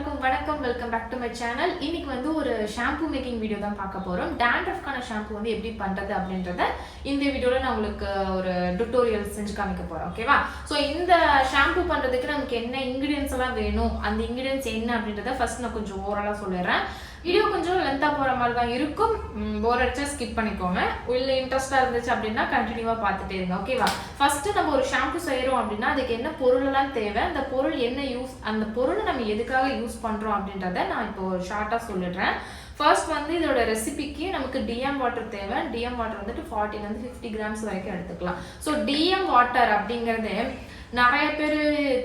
எல்லாருக்கும் வணக்கம். Welcome back to my channel. இன்னைக்கு வந்து ஒரு ஷாம்பு மேக்கிங் வீடியோ தான் பார்க்க போறோம். dandruffக்கான ஷாம்பு வந்து எப்படி பண்றது அப்படின்றத இந்த வீடியோல நான் உங்களுக்கு ஒரு டுட்டோரியல் செஞ்சு காமிக்க போறேன். ஓகேவா? ஸோ இந்த ஷாம்பு பண்றதுக்கு நமக்கு என்ன இன்கிரியன்ஸ் எல்லாம் வேணும், அந்த இன்கிரியன்ஸ் என்ன அப்படின்றத ஃபர்ஸ்ட் நான் கொஞ்சம் ஓவராலா சொல்லிடுறேன். வீடியோ கொஞ்சம் லென்த்தா போற மாதிரி தான் இருக்கும். போர் அடிச்சா ஸ்கிப் பண்ணிக்கோங்க. உள்ள இன்ட்ரெஸ்டா இருந்துச்சு அப்படின்னா கண்டினியூவா பார்த்துட்டே இருங்க. ஓகேவா? ஃபர்ஸ்ட் நம்ம ஒரு ஷாம்பு செய்யறோம் அப்படின்னா அதுக்கு என்ன பொருள் எல்லாம் தேவை, அந்த பொருள் என்ன யூஸ், அந்த பொருளை நம்ம எதுக்காக யூஸ் பண்றோம் அப்படின்றத நான் இப்போ ஷார்ட்டா சொல்லிடுறேன். ஃபர்ஸ்ட் வந்து இதோட ரெசிபிக்கு நமக்கு டிஎம் வாட்டர் தேவை. டிஎம் வாட்டர் வந்துட்டு 40 to 50 grams வரைக்கும் எடுத்துக்கலாம். ஸோ டிஎம் வாட்டர் அப்படிங்கிறது நிறைய பேர்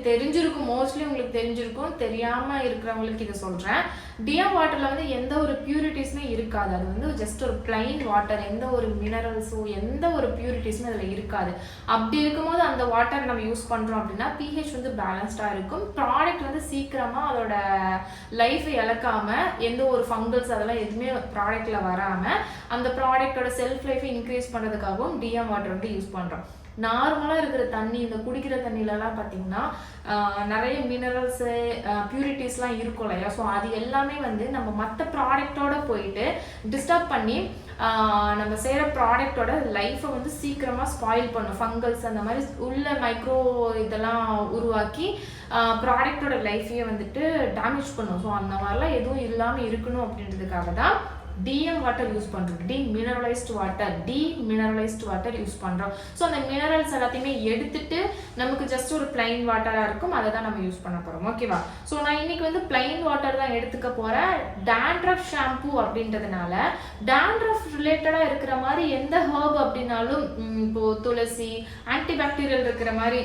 தெரிஞ்சிருக்கும், மோஸ்ட்லி உங்களுக்கு தெரிஞ்சிருக்கும். தெரியாம இருக்கிறவங்களுக்கு இதை சொல்றேன். டிஎம் வாட்டர்ல வந்து எந்த ஒரு பியூரிட்டிஸுமே இருக்காது. அது வந்து ஜஸ்ட் ஒரு பிளைன் வாட்டர், எந்த ஒரு மினரல்ஸோ எந்த ஒரு பியூரிட்டிஸுமே அதில் இருக்காது. அப்படி இருக்கும்போது அந்த வாட்டர் நம்ம யூஸ் பண்றோம் அப்படின்னா pH வந்து பேலன்ஸ்டா இருக்கும். ப்ராடக்ட் வந்து சீக்கிரமா அதோட லைஃபை இழக்காம, எந்த ஒரு ஃபங்கல்ஸ் அதெல்லாம் எதுவுமே ப்ராடக்ட்ல வராம அந்த ப்ராடக்டோட செல்ஃப் லைஃபை இன்க்ரீஸ் பண்றதுக்காகவும் டிஎம் வாட்டர் வந்து யூஸ் பண்றோம். நார்மலாக இருக்கிற தண்ணி, இந்த குடிக்கிற தண்ணியிலலாம் பார்த்தீங்கன்னா நிறைய மினரல்ஸு பியூரிட்டிஸ்லாம் இருக்கும் இல்லையா? ஸோ அது எல்லாமே வந்து நம்ம மற்ற ப்ராடக்டோட போயிட்டு டிஸ்டர்ப் பண்ணி நம்ம செய்கிற ப்ராடக்டோட லைஃப்பை வந்து சீக்கிரமாக ஸ்பாயில் பண்ணும். ஃபங்கல்ஸ் அந்த மாதிரி உள்ள மைக்ரோ இதெல்லாம் உருவாக்கி ப்ராடக்டோட லைஃபையே வந்துட்டு டேமேஜ் பண்ணும். ஸோ அந்த மாதிரிலாம் எதுவும் இல்லாமல் இருக்கணும் அப்படின்றதுக்காக தான் டிஎம் வாட்டர் யூஸ் பண்றோம். டீமினரலைஸ்டு வாட்டர் யூஸ் பண்றோம். ஸோ அந்த மினரல்ஸ் எல்லாத்தையுமே எடுத்துட்டு நமக்கு ஜஸ்ட் ஒரு பிளைன் வாட்டரா இருக்கும், அதை தான் நம்ம யூஸ் பண்ண போறோம். ஓகேவா? ஸோ நான் இன்னைக்கு வந்து பிளைன் வாட்டர் தான் எடுத்துக்க போறேன். dandruff ஷாம்பு அப்படின்றதுனால dandruff ரிலேட்டடா இருக்கிற மாதிரி எந்த ஹர்ப் அப்படின்னாலும், இப்போ துளசி, ஆன்டிபாக்டீரியல் இருக்கிற மாதிரி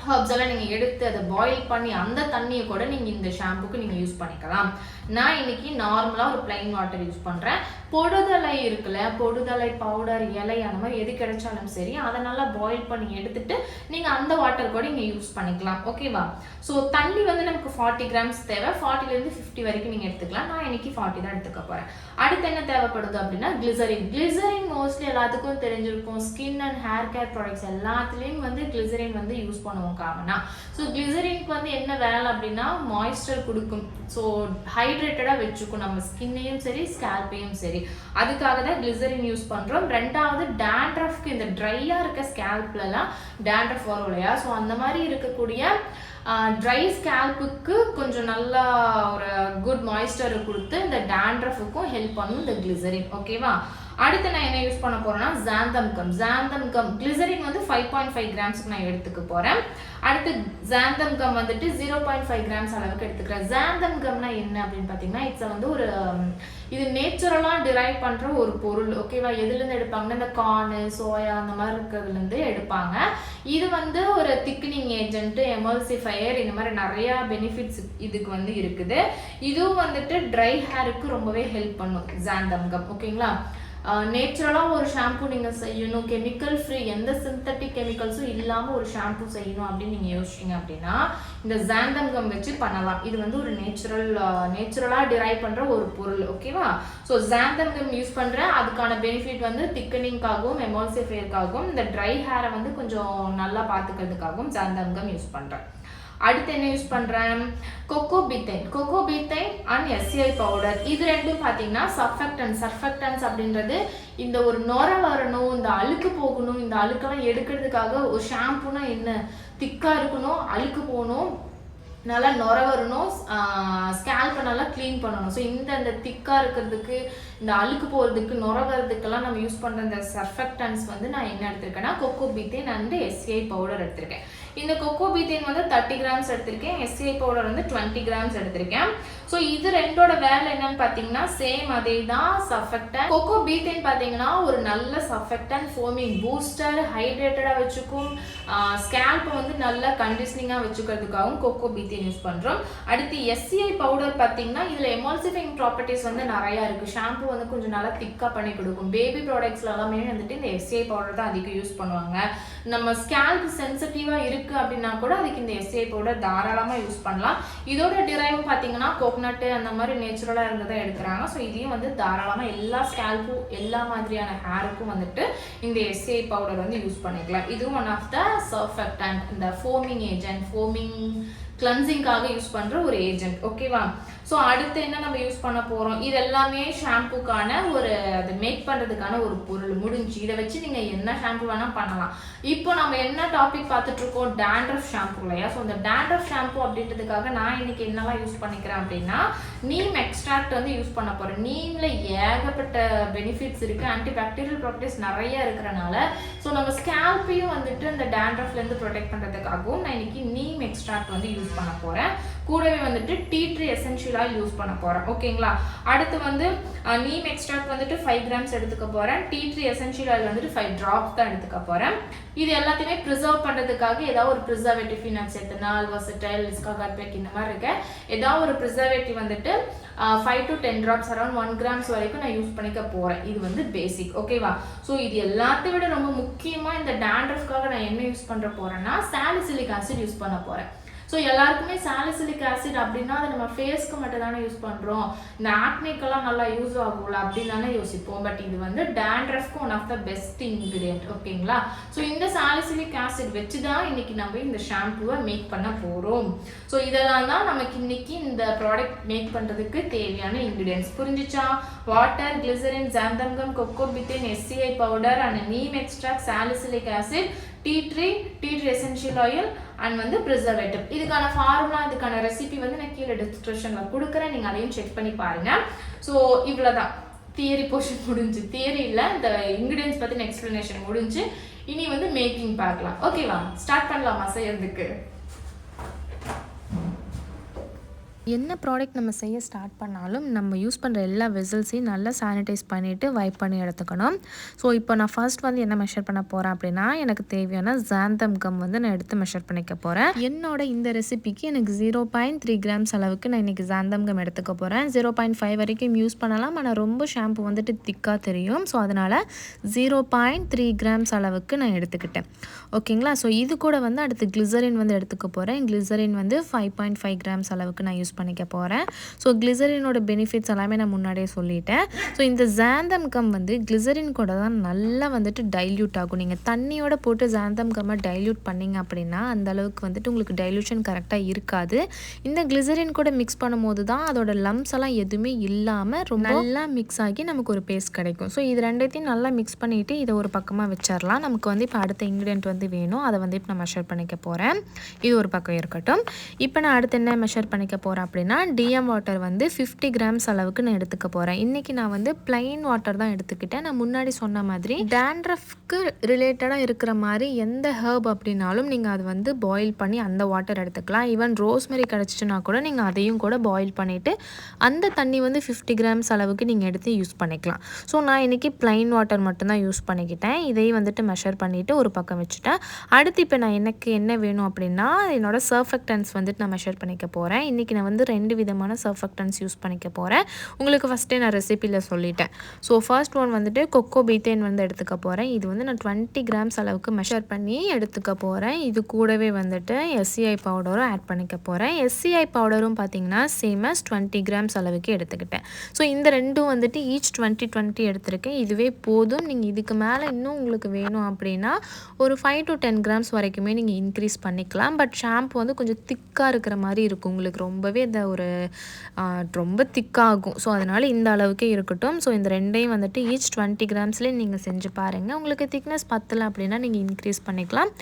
ஹர்ப்ஸ் எல்லாம் நீங்கள் எடுத்து அதை பாயில் பண்ணி அந்த தண்ணியை கூட நீங்கள் இந்த ஷாம்புக்கு நீங்கள் யூஸ் பண்ணிக்கலாம். நான் இன்னைக்கு நார்மலாக ஒரு பிளைன் வாட்டர் யூஸ் பண்ணுறேன். பொடுதலை இருக்குல்ல, பொடுதலை பவுடர், இலை, அந்த மாதிரி எது கிடைச்சாலும் சரி, அதை நல்லா பாயில் பண்ணி எடுத்துட்டு நீங்கள் அந்த வாட்டர் கூட நீங்கள் யூஸ் பண்ணிக்கலாம். ஓகேவா? ஸோ தண்ணி வந்து நமக்கு 40 grams தேவை. 40 to 50 வரைக்கும் நீங்கள் எடுத்துக்கலாம். நான் இன்னைக்கு 40 தான் எடுத்துக்க போகிறேன். அடுத்து என்ன தேவைப்படுது அப்படின்னா கிளிசரின் மோஸ்ட்லி எல்லாத்துக்கும் தெரிஞ்சிருக்கும். Skin and hair care products எல்லாத்துலேயும் வந்து கிளிசரின் வந்து யூஸ் பண்ணுவோம் காமனா. ஸோ கிளிசரினுக்கு வந்து என்ன வேலை அப்படின்னா மாய்ஸ்சர் கொடுக்கும். ஸோ ஹைட்ரேட்டடாக வச்சுக்கும் நம்ம ஸ்கின்னையும் சரி ஸ்கேல்பையும் சரி. அதுக்காக தான் கிளிசரின் யூஸ் பண்ணுறோம். ரெண்டாவது dandruffக்கு, இந்த ட்ரையாக இருக்க ஸ்கேல்ப்லலாம் dandruff வரும் இல்லையா? ஸோ அந்த மாதிரி இருக்கக்கூடிய ட்ரை ஸ்கேல்புக்கு கொஞ்சம் நல்லா ஒரு குட் மாய்ஸ்சர் கொடுத்து இந்த dandruffக்கும் ஹெல்ப் பண்ணும் இந்த கிளிசரின். ஓகேவா? அடுத்து நான் என்ன யூஸ் பண்ண போறேன்னா xantham gum. கிளிசரின் வந்து 5.5 grams நான் எடுத்துக்க போறேன். அடுத்து xantham gum வந்துட்டு 0.5 grams அளவுக்கு எடுத்துக்கிறேன். xantham gumனா என்ன அப்படின்னு பார்த்தீங்கன்னா, இட்ஸ் வந்து ஒரு இது நேச்சுரலா டிரைவ் பண்ற ஒரு பொருள். ஓகேவா? எதுல இருந்து எடுப்பாங்கன்னா இந்த கார்ன், சோயா அந்த மாதிரி இருக்கிறதுல இருந்து எடுப்பாங்க. இது வந்து ஒரு திக்னிங் ஏஜென்ட், எமல்சிஃபையர், இந்த மாதிரி நிறைய பெனிஃபிட்ஸ் இதுக்கு வந்து இருக்குது. இதுவும் வந்துட்டு ட்ரை ஹேருக்கு ரொம்பவே ஹெல்ப் பண்ணும் xantham gum. ஓகேங்களா? நேச்சுரலாக ஒரு ஷாம்பு நீங்கள் செய்யணும், கெமிக்கல் ஃப்ரீ, எந்த சிந்தட்டிக் கெமிக்கல்ஸும் இல்லாமல் ஒரு ஷாம்பு செய்யணும் அப்படின்னு நீங்கள் யோசிச்சிங்க அப்படின்னா இந்த xantham gum வச்சு பண்ணலாம். இது வந்து ஒரு நேச்சுரலாக டிரைவ் பண்ணுற ஒரு பொருள். ஓகேவா? ஸோ xantham gum யூஸ் பண்ணுறேன். அதுக்கான பெனிஃபிட் வந்து திக்கனிங்காகவும் எமல்சிஃபையருக்காகவும், இந்த ட்ரை ஹேரை வந்து கொஞ்சம் நல்லா பார்த்துக்கிறதுக்காகவும் xantham gum யூஸ் பண்ணுறேன். அடுத்து என்ன யூஸ் பண்ணுறேன்? Coco betaine and SCI powder. இது ரெண்டும் பார்த்தீங்கன்னா சர்ஃபெக்டன்ஸ் அப்படின்றது இந்த ஒரு நுர வரணும், இந்த அழுக்கு போகணும், இந்த அழுக்கெல்லாம் எடுக்கிறதுக்காக ஒரு ஷாம்புனா என்ன, திக்காக இருக்கணும், அழுக்கு போகணும், நல்லா நுர வரணும், ஸ்கேல்பை நல்லா க்ளீன் பண்ணணும். ஸோ இந்த திக்காக இருக்கிறதுக்கு, இந்த அழுக்கு போகிறதுக்கு, நுர வரதுக்கெல்லாம் நம்ம யூஸ் பண்ணுற இந்த சர்ஃபெக்டன்ஸ் வந்து நான் என்ன எடுத்திருக்கேன்னா cocoa betaine and SCI powder எடுத்திருக்கேன். இந்த கோகோ பீத்தைன் வந்து 30 grams எடுத்திருக்கேன். SCI பவுடர் வந்து 20 grams எடுத்திருக்கேன். ஸோ இது ரெண்டோட வேலை என்னன்னு பார்த்தீங்கன்னா சேம் அதே தான், சர்ஃபெக்டன். கோகோ பீத்தைன் பார்த்தீங்கன்னா ஒரு நல்ல சர்ஃபெக்டன், ஃபோமிங் பூஸ்டர், ஹைட்ரேட்டடாக வச்சுக்கும், ஸ்கேல்ப்பை வந்து நல்லா கண்டிஷனிங்காக வச்சுக்கிறதுக்காகவும் கோகோ பீத்தைன் யூஸ் பண்ணுறோம். அடுத்து SCI பவுடர் பார்த்தீங்கன்னா இதில் எமல்சிஃபைங் ப்ராப்பர்ட்டிஸ் வந்து நிறையா இருக்குது. ஷாம்பு வந்து கொஞ்சம் நல்லா திக்காக பண்ணி கொடுக்கும். பேபி ப்ராடக்ட்ஸ்ல எல்லாமே வந்துட்டு இந்த SCI பவுடர் தான் அதிகம் யூஸ் பண்ணுவாங்க. நம்ம ஸ்கேல்ப் சென்சிட்டிவாக இருக்குது அப்படின்னா கூட அதுக்கு இந்த SCI பவுடர் தாராளமாக யூஸ் பண்ணலாம். இதோட டிரைவ் பார்த்தீங்கன்னா கோகனட் அந்த மாதிரி நேச்சுரலாக இருந்ததை எடுக்கிறாங்க. ஸோ இதையும் வந்து தாராளமாக எல்லா ஸ்கேல்ப்பும், எல்லா மாதிரியான ஹேருக்கும் வந்துட்டு இந்த SCI பவுடர் வந்து யூஸ் பண்ணிக்கலாம். இதுவும் ஒன் ஆஃப் த சர்ஃபெக்டன்ட், இந்த ஃபோமிங் ஏஜென்ட், ஃபோமிங் கிளென்சிங்காக யூஸ் பண்ணுற ஒரு ஏஜென்ட். ஓகேவா? ஸோ அடுத்து என்ன நம்ம யூஸ் பண்ண போகிறோம், இது எல்லாமே ஷாம்புக்கான ஒரு அதை மேக் பண்ணுறதுக்கான ஒரு பொருள் முடிஞ்சு. இதை வச்சு நீங்கள் என்ன ஷாம்பு வேணால் பண்ணலாம். இப்போ நம்ம என்ன டாபிக் பார்த்துட்ருக்கோம், டேண்ட்ரஃப் ஷாம்பு இல்லையா? ஸோ இந்த டேண்ட்ரஃப் ஷாம்பு அப்படின்றதுக்காக நான் இன்னைக்கு என்னெல்லாம் யூஸ் பண்ணிக்கிறேன் அப்படின்னா, நீம் எக்ஸ்ட்ராக்ட் வந்து யூஸ் பண்ண போகிறேன். நீமில் ஏகப்பட்ட பெனிஃபிட்ஸ் இருக்குது, ஆன்டி பாக்டீரியல் ப்ராப்பர்ட்டிஸ் நிறைய இருக்கிறனால ஸோ நம்ம ஸ்கேல்ப்பையும் வந்துட்டு இந்த டேண்ட்ரஃப்லேருந்து ப்ரொடெக்ட் பண்ணுறதுக்காகவும் நான் இன்னைக்கு நீம் எக்ஸ்ட்ராக்ட் வந்து யூஸ் பண்ண போகிறேன். கூடவே வந்துட்டு tea tree essential oil use பண்ண போகிறேன். ஓகேங்களா? அடுத்து வந்து நீம் எக்ஸ்ட்ராக்ட் வந்துட்டு 5 grams எடுத்துக்க போகிறேன். டீ ட்ரீ எசென்ஷியல் ஆயில் வந்துட்டு 5 drops தான் எடுத்துக்க போகிறேன். இது எல்லாத்தையுமே ப்ரிசர்வ் பண்ணுறதுக்காக ஏதாவது ஒரு ப்ரிசர்வேட்டிவ் ஃபினாக்ஸ் எத்தனால், வர்சடைல், இஸ்காகார்ட் இந்த மாதிரி இருக்க ஏதாவது ஒரு ப்ரிசர்வேட்டிவ் வந்துட்டு 5 to 10 drops அரௌண்ட் 1 grams வரைக்கும் நான் யூஸ் பண்ணிக்க போகிறேன். இது வந்து பேசிக். ஓகேவா? ஸோ இது எல்லாத்தையும் விட ரொம்ப முக்கியமாக இந்த டேண்ட்ரஃப்காக நான் என்ன யூஸ் பண்ணுற போகிறேன்னா சாலிசிலிக் ஆசிட் யூஸ் பண்ண போகிறேன். ஸோ எல்லாருக்குமே சாலிசிலிக் ஆசிட் அப்படின்னா அதை நம்ம ஃபேஸ்க்கு மட்டும் தானே யூஸ் பண்ணுறோம், இந்த ஆக்னேக்கெல்லாம் நல்லா யூஸ் ஆகும்ல அப்படின்னு தானே யோசிப்போம். பட் இது வந்து டேண்ட்ரஃப்க்கு one of the best ingredient. ஓகேங்களா? ஸோ இந்த சாலிசிலிக் ஆசிட் வச்சு தான் இன்னைக்கு நம்ம இந்த ஷாம்புவை மேக் பண்ண போகிறோம். ஸோ இதெல்லாம் தான் நமக்கு இன்னைக்கு இந்த ப்ராடக்ட் மேக் பண்ணுறதுக்கு தேவையான இன்க்ரீடியன்ஸ். புரிஞ்சிச்சா? Water, glycerin, Xantham Gum, Coco Betaine, SCI Powder and Neem Extract, Salicylic Acid, tea tree essential oil and வந்து ப்ரிசர்வேட்டிவ். இதுக்கான ஃபார்முலா, இதுக்கான ரெசிபி வந்து நான் கீழே டிஸ்கிரிப்ஷனில் கொடுக்குறேன், நீங்கள் அதையும் செக் பண்ணி பாருங்கள். ஸோ இவ்வளோதான் தியரி போர்ஷன் முடிஞ்சு. தியரி இல்லை, இந்த இன்க்ரீடியன்ஸ் பற்றின எக்ஸ்ப்ளனேஷன் முடிஞ்சு. இனி வந்து மேக்கிங் பார்க்கலாம். ஓகேவா? ஸ்டார்ட் பண்ணலாமா செய்யறதுக்கு? என்ன ப்ராடக்ட் நம்ம செய்ய ஸ்டார்ட் பண்ணாலும் நம்ம யூஸ் பண்ணுற எல்லா வெசல்ஸையும் நல்லா சானிடைஸ் பண்ணிவிட்டு வைப் பண்ணி எடுத்துக்கணும். ஸோ இப்போ நான் ஃபர்ஸ்ட் வந்து என்ன மெஷர் பண்ண போகிறேன் அப்படின்னா, எனக்கு தேவையான Xantham Gum வந்து நான் எடுத்து மெஷர் பண்ணிக்க போகிறேன். என்னோட இந்த ரெசிபிக்கு எனக்கு 0.3 grams அளவுக்கு நான் இன்றைக்கி Xantham Gum எடுத்துக்க போகிறேன். 0.5 வரைக்கும் யூஸ் பண்ணலாம், ஆனால் ரொம்ப ஷாம்பு வந்துட்டு திக்காக தெரியும். ஸோ அதனால் 0.3 grams அளவுக்கு நான் எடுத்துக்கிட்டேன். ஓகேங்களா? ஸோ இது கூட வந்து அடுத்து கிளிசரின் வந்து எடுத்துக்க போகிறேன். கிளிசரின் வந்து 5.5 grams அளவுக்கு நான் யூஸ் பண்ணிக்க போகிறேன். ஸோ கிளிசரினோட பெனிஃபிட்ஸ் எல்லாமே நான் முன்னாடியே சொல்லிட்டேன். ஸோ இந்த Xantham Gum வந்து கிளிசரின் கூட தான் நல்லா வந்துட்டு டைல்யூட் ஆகும். நீங்கள் தண்ணியோட போட்டு Xantham Gum டைல்யூட் பண்ணிங்க அப்படின்னா அந்த அளவுக்கு வந்துட்டு உங்களுக்கு டைல்யூஷன் கரெக்டாக இருக்காது. இந்த கிளிசரின் கூட மிக்ஸ் பண்ணும்போது தான் அதோட லம்ஸ் எல்லாம் எதுவுமே இல்லாமல் ரொம்ப நல்லா மிக்ஸ் ஆகி நமக்கு ஒரு பேஸ்ட் கிடைக்கும். ஸோ இது ரெண்டையும் நல்லா மிக்ஸ் பண்ணிவிட்டு இதை ஒரு பக்கமாக வச்சிடலாம். நமக்கு வந்து இப்போ அடுத்த இன்க்ரீடியன்ட் வந்து வேணும், அதை வந்து இப்போ நான் மெஷர் பண்ணிக்க போகிறேன். இது ஒரு பக்கம் இருக்கட்டும். இப்போ நான் அடுத்து என்ன மெஷர் பண்ணிக்க போகிறேன் அப்படின்னா, DM வாட்டர் வந்து 50 grams அளவுக்கு நான் எடுத்துக்க போகிறேன். இன்றைக்கி நான் வந்து பிளைன் வாட்டர் தான் எடுத்துக்கிட்டேன். நான் முன்னாடி சொன்ன மாதிரி டேண்ட்ரஃப்க்கு ரிலேட்டடாக இருக்கிற மாதிரி எந்த ஹர்ப் அப்படின்னாலும் நீங்கள் அது வந்து பாயில் பண்ணி அந்த வாட்டர் எடுத்துக்கலாம். ஈவன் ரோஸ்மெரி கிடச்சிச்சுன்னா கூட நீங்கள் அதையும் கூட பாயில் பண்ணிவிட்டு அந்த தண்ணி வந்து 50 grams அளவுக்கு நீங்கள் எடுத்து யூஸ் பண்ணிக்கலாம். ஸோ நான் இன்றைக்கி பிளைன் வாட்டர் மட்டும்தான் யூஸ் பண்ணிக்கிட்டேன். இதையும் வந்துட்டு மெஷர் பண்ணிவிட்டு ஒரு பக்கம் வச்சுட்டேன். அடுத்து இப்போ நான் எனக்கு என்ன வேணும் அப்படின்னா, என்னோடய சர்ஃபெக்டன்ஸ் வந்துட்டு நான் மெஷர் பண்ணிக்க போகிறேன். இன்றைக்கி நான் வந்து 2 விதமான சர்ஃபெக்டன்ஸ் யூஸ் பண்ணிக்க போகிறேன். உங்களுக்கு ஃபஸ்ட்டே நான் ரெசிபியில் சொல்லிட்டேன். ஸோ ஃபர்ஸ்ட் ஒன் வந்துட்டு Coco Betaine வந்து எடுத்துக்க போகிறேன். இது வந்து நான் 20 grams அளவுக்கு மெஷர் பண்ணி எடுத்துக்க போகிறேன். இது கூடவே வந்துட்டு SCI பவுடரும் ஆட் பண்ணிக்க போகிறேன். SCI பவுடரும் பார்த்திங்கன்னா சேம் as 20 grams அளவுக்கு எடுத்துக்கிட்டேன். ஸோ இந்த ரெண்டும் வந்துட்டு ஈச் 20 எடுத்திருக்கேன். இதுவே போதும். நீங்கள் இதுக்கு மேலே இன்னும் உங்களுக்கு வேணும் அப்படின்னா ஒரு 5 to 10 grams வரைக்குமே நீங்கள் இன்க்ரீஸ் பண்ணிக்கலாம். பட் ஷாம்பு வந்து கொஞ்சம் திக்காக இருக்கிற மாதிரி இருக்கும், உங்களுக்கு ரொம்பவே இந்த ஒரு ரொம்ப திக்காகும். ஸோ அதனால் இந்த அளவுக்கே இருக்கட்டும். ஸோ இந்த ரெண்டையும் வந்துட்டு ஈச் 20 grams நீங்கள் செஞ்சு பாருங்கள். உங்களுக்கு திக்னஸ் பத்தலை அப்படின்னா நீங்கள் இன்க்ரீஸ் பண்ணிக்கலாம்.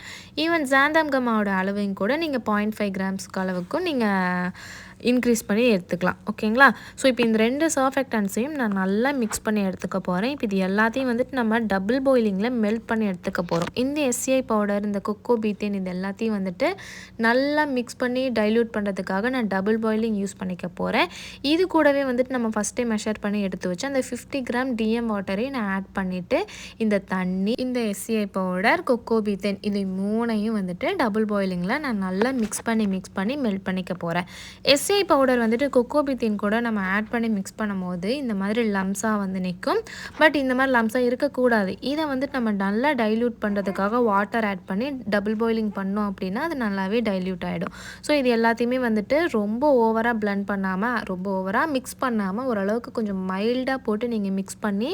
ஈவன் Xantham Gum அளவையும் கூட நீங்கள் 0.5 grams அளவுக்கும் நீங்கள் இன்க்ரீஸ் பண்ணி எடுத்துக்கலாம். ஓகேங்களா? ஸோ இப்போ இந்த 2 சர்ஃபெக்டன்ஸையும் நான் நல்லா மிக்ஸ் பண்ணி எடுத்துக்க போகிறேன். இப்போ இது எல்லாத்தையும் வந்துட்டு நம்ம டபுள் பாயிலிங்கில் மெல்ட் பண்ணி எடுத்துக்க போகிறோம். இந்த SCI பவுடர், இந்த Coco Betaine இது எல்லாத்தையும் வந்துட்டு நல்லா மிக்ஸ் பண்ணி டைல்யூட் பண்ணுறதுக்காக நான் டபுள் பாயிலிங் யூஸ் பண்ணிக்க போகிறேன். இது கூடவே வந்துட்டு நம்ம ஃபஸ்ட்டே மெஷர் பண்ணி எடுத்து வச்சு அந்த 50 gram DM வாட்டரையும் நான் ஆட் பண்ணிவிட்டு இந்த தண்ணி, இந்த SCI பவுடர், Coco Betaine இது 3ஐயும் வந்துட்டு டபுள் பாயிலிங்கில் நான் நல்லா மிக்ஸ் பண்ணி மெல்ட் பண்ணிக்க போகிறேன். SCI பவுடர் வந்துட்டு கோகோ பீத்தீன் கூட நம்ம ஆட் பண்ணி மிக்ஸ் பண்ணும்போது இந்த மாதிரி லம்ஸாக வந்து நிற்கும். பட் இந்த மாதிரி லம்ஸாக இருக்கக்கூடாது. இதை வந்துட்டு நம்ம நல்லா டைல்யூட் பண்ணுறதுக்காக வாட்டர் ஆட் பண்ணி டபுள் பாயிலிங் பண்ணோம் அப்படின்னா அது நல்லாவே டைல்யூட் ஆகிடும். ஸோ இது எல்லாத்தையுமே வந்துட்டு ரொம்ப ஓவராக பிளெண்ட் பண்ணாமல், ரொம்ப ஓவராக மிக்ஸ் பண்ணாமல், ஓரளவுக்கு கொஞ்சம் மைல்டாக போட்டு நீங்கள் மிக்ஸ் பண்ணி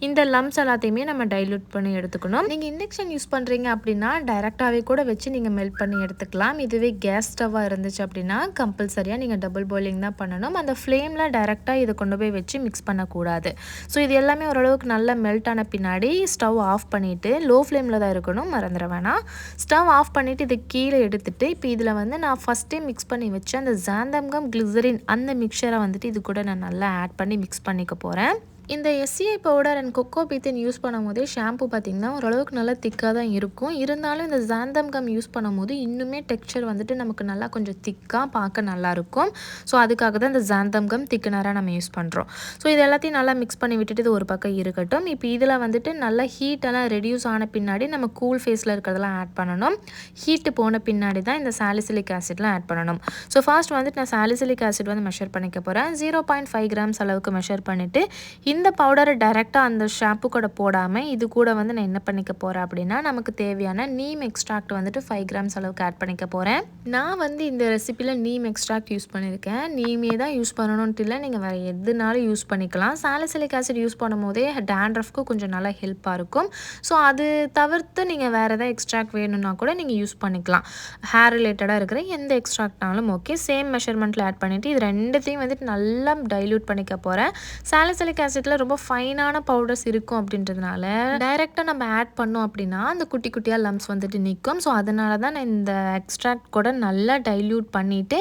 இந்த லம்ஸ் எல்லாத்தையுமே நம்ம டைல்யூட் பண்ணி எடுத்துக்கணும். நீங்கள் இண்டக்ஷன் யூஸ் பண்ணுறீங்க அப்படின்னா டைரெக்டாகவே கூட வச்சு நீங்கள் மெல்ட் பண்ணி எடுத்துக்கலாம். இதுவே கேஸ் ஸ்டவ்வாக இருந்துச்சு அப்படின்னா கம்பல்சரியாக நீங்கள் டபுள் பாயிலிங் தான் பண்ணணும். அந்த ஃப்ளேமில் டைரெக்டாக இதை கொண்டு போய் வச்சு மிக்ஸ் பண்ணக்கூடாது. ஸோ இது எல்லாமே ஓரளவுக்கு நல்லா மெல்ட் ஆன பின்னாடி ஸ்டவ் ஆஃப் பண்ணிவிட்டு, லோ ஃப்ளேமில் தான் இருக்கணும், மறந்துட வேணாம். ஸ்டவ் ஆஃப் பண்ணிவிட்டு இதை கீழே எடுத்துகிட்டு இப்போ இதில் வந்து நான் ஃபஸ்ட்டே மிக்ஸ் பண்ணி வச்சு அந்த Xantham Gum Glycerin அந்த மிக்சரை வந்துட்டு இது கூட நான் நல்லா ஆட் பண்ணி மிக்ஸ் பண்ணிக்க போகிறேன். இந்த SCI powder and coco betaine use பண்ணும்போதே ஷாம்பு பார்த்திங்கன்னா ஓரளவுக்கு நல்லா திக்காக தான் இருக்கும். இருந்தாலும் இந்த Xantham Gum யூஸ் பண்ணும்போது இன்னுமே டெக்ஸ்சர் வந்துட்டு நமக்கு நல்லா கொஞ்சம் திக்காக பார்க்க நல்லாயிருக்கும். ஸோ அதுக்காக தான் இந்த Xantham Gum திக்கனராக நம்ம யூஸ் பண்ணுறோம். ஸோ இது எல்லாத்தையும் நல்லா மிக்ஸ் பண்ணி விட்டுட்டு இது ஒரு பக்கம் இருக்கட்டும். இப்போ இதில் வந்துட்டு நல்லா ஹீட்டெல்லாம் ரெடியூஸ் ஆன பின்னாடி நம்ம கூல் ஃபேஸில் இருக்கிறதெல்லாம் ஆட் பண்ணணும். ஹீட்டு போன பின்னாடி தான் இந்த சாலிசிலிக் ஆசிட்லாம் ஆட் பண்ணணும். ஸோ ஃபர்ஸ்ட் வந்துட்டு நான் சாலிசிலிக் ஆசிட் வந்து மெஷர் பண்ணிக்க போகிறேன். 0.5 கிராம்ஸ் அளவுக்கு மெஷர் பண்ணிவிட்டு இந்த பவுடரை டைரெக்டாக அந்த ஷாம்பு கூட போடாமல் இது கூட வந்து நான் என்ன பண்ணிக்க போகிறேன் அப்படின்னா நமக்கு தேவையான நீம் எக்ஸ்ட்ராக்ட் வந்துட்டு 5 கிராம்ஸ் அளவுக்கு ஆட் பண்ணிக்க போகிறேன். நான் வந்து இந்த ரெசிப்பியில் நீம் எக்ஸ்ட்ராக்ட் யூஸ் பண்ணியிருக்கேன். நீமே தான் யூஸ் பண்ணணுன்ட்டு இல்லை, நீங்கள் வேறு எதுனாலும் யூஸ் பண்ணிக்கலாம். சாலிசிலிக் ஆசிட் யூஸ் பண்ணும் போதே டேண்ட்ரஃப்க்கு கொஞ்சம் நல்லா ஹெல்ப்பாக இருக்கும். ஸோ அது தவிர்த்து நீங்கள் வேறு எதாவது எக்ஸ்ட்ராக்ட் வேணும்னா கூட நீங்கள் யூஸ் பண்ணிக்கலாம். ஹேர் ரிலேட்டடாக இருக்கிற எந்த எக்ஸ்ட்ராக்ட்னாலும் ஓகே. சேம் மெஷர்மெண்ட்டில் ஆட் பண்ணிவிட்டு இது ரெண்டுத்தையும் வந்துட்டு நல்லா டைல்யூட் பண்ணிக்க போகிறேன். சாலிசிலிக் ஆசிட் ரொம்ப ஃபைனான பவுடர்ஸ் இருக்கும் அப்படின்றதுனால டைரெக்டாக நம்ம ஆட் பண்ணோம் அப்படின்னா அந்த குட்டி குட்டியாக லம்ஸ் வந்துட்டு நிற்கும். ஸோ அதனால தான் நான் இந்த எக்ஸ்ட்ராக்ட் கூட நல்லா டைல்யூட் பண்ணிவிட்டு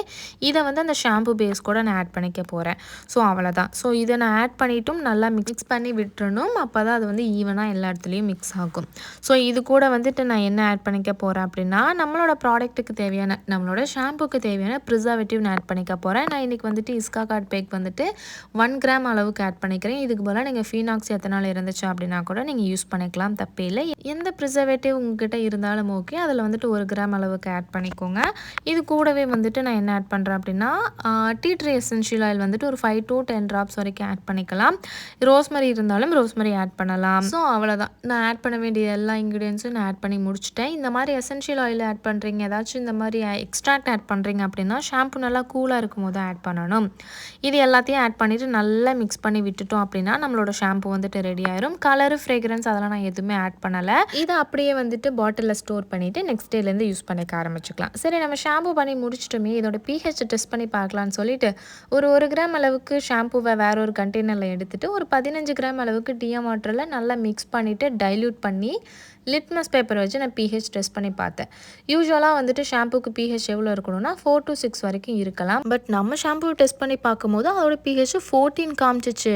இதை வந்து அந்த ஷாம்பு பேஸ் கூட நான் ஆட் பண்ணிக்க போகிறேன். ஸோ அவ்வளோதான். ஸோ இதை நான் ஆட் பண்ணிட்டும் நல்லா மிக்ஸ் பண்ணி விட்டுறணும். அப்போ தான் அது வந்து ஈவனாக எல்லா இடத்துலையும் மிக்ஸ் ஆகும். ஸோ இது கூட வந்துட்டு நான் என்ன ஆட் பண்ணிக்க போகிறேன் அப்படின்னா நம்மளோட ப்ராடக்ட்டுக்கு தேவையான, நம்மளோட ஷாம்புக்கு தேவையான ப்ரிசர்வேட்டிவ் நான் ஆட் பண்ணிக்க போகிறேன். நான் இன்றைக்கி வந்துட்டு Iscaguard பேக் வந்துட்டு 1 கிராம் அளவுக்கு ஆட் பண்ணிக்கிறேன். இதுக்கு போல் நீங்கள் ஃபீனாக்ஸ் எத்தனால் இருந்துச்சு அப்படின்னா கூட நீங்கள் யூஸ் பண்ணிக்கலாம், தப்பே இல்லை. எந்த ப்ரிசர்வேட்டிவ் உங்ககிட்ட இருந்தாலும் ஓகே. அதில் வந்துட்டு 1 கிராம் அளவுக்கு ஆட் பண்ணிக்கோங்க. இது கூடவே வந்துட்டு நான் என்ன ஆட் பண்ணுறேன் அப்படின்னா டீ ட்ரீ எசென்ஷியல் ஆயில் வந்துட்டு ஒரு 5 to 10 ட்ராப்ஸ் வரைக்கும் ஆட் பண்ணிக்கலாம். ரோஸ்மரி இருந்தாலும் ரோஸ்மரி ஆட் பண்ணலாம். ஸோ அவ்வளோதான். நான் ஆட் பண்ண வேண்டிய எல்லா இன்க்ரீடியன்ஸும் நான் ஆட் பண்ணி முடிச்சிட்டேன். இந்த மாதிரி எசென்ஷியல் ஆயில் ஆட் பண்ணுறீங்க, ஏதாச்சும் இந்த மாதிரி எக்ஸ்ட்ராக்ட் ஆட் பண்ணுறீங்க அப்படின்னா ஷாம்பு நல்லா கூலாக இருக்கும் போது ஆட் பண்ணணும். இது எல்லாத்தையும் ஆட் பண்ணிவிட்டு நல்லா மிக்ஸ் பண்ணி விட்டுட்டோம் அப்படின்னா நம்மளோட ஷாம்பு வந்துட்டு ரெடி ஆயிரும். கலரு, ஃப்ரேக்ரன்ஸ் அதெல்லாம் நான் எதுவுமே ஆட் பண்ணலை. இதை அப்படியே வந்துட்டு பாட்டிலில் ஸ்டோர் பண்ணிவிட்டு நெக்ஸ்ட் டேலேருந்து யூஸ் பண்ணிக்க ஆரம்பிச்சுக்கலாம். சரி, நம்ம ஷாம்பு பண்ணி முடிச்சிட்டோமே, இதோட pH டெஸ்ட் பண்ணி பார்க்கலான்னு சொல்லிட்டு ஒரு 1 கிராம் அளவுக்கு ஷாம்புவை வேற ஒரு கண்டெய்னரில் எடுத்துட்டு ஒரு 15 கிராம் அளவுக்கு டிஎம் வாட்டரில் நல்லா மிக்ஸ் பண்ணிவிட்டு டைல்யூட் பண்ணி லிட்மஸ் பேப்பர் வச்சு நான் pH டெஸ்ட் பண்ணி பார்த்தேன். யூஸ்வலாக வந்துட்டு ஷாம்புக்கு pH எவ்வளோ இருக்கணும்னா 4 to 6 வரைக்கும் இருக்கலாம். பட் நம்ம ஷாம்பு டெஸ்ட் பண்ணி பார்க்கும்போது அதோட pH 14 காமிச்சிச்சு.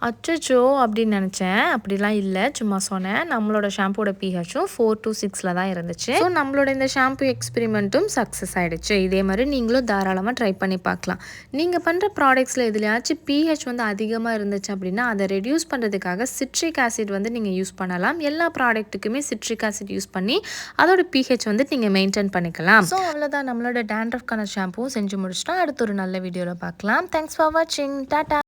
அச்சோ அப்படின்னு நினச்சேன். அப்படிலாம் இல்லை, சும்மா சொன்னேன். நம்மளோட ஷாம்போட pHும் 4 to 6 தான் இருந்துச்சு. ஸோ நம்மளோட இந்த ஷாம்பு எக்ஸ்பெரிமெண்ட்டும் சக்ஸஸ் ஆகிடுச்சு. இதே மாதிரி நீங்களும் தாராளமாக ட்ரை பண்ணி பார்க்கலாம். நீங்கள் பண்ணுற ப்ராடக்ட்ஸில் எதுலையாச்சும் pH வந்து அதிகமாக இருந்துச்சு அப்படின்னா அதை ரெடியூஸ் பண்ணுறதுக்காக சிட்ரிக் ஆசிட் வந்து நீங்கள் யூஸ் பண்ணலாம். எல்லா ப்ராடக்ட்டுக்குமே சிட்ரிக் ஆசிட் யூஸ் பண்ணி அதோட pH வந்து நீங்கள் மெயின்டைன் பண்ணிக்கலாம். ஸோ அவ்வளோதான், நம்மளோட டேண்ட்ரஃப்கான ஷாம்புவும் செஞ்சு முடிச்சிட்டோம். அடுத்த ஒரு நல்ல வீடியோவில் பார்க்கலாம். தேங்க்ஸ் ஃபார் வாட்சிங். டாடா.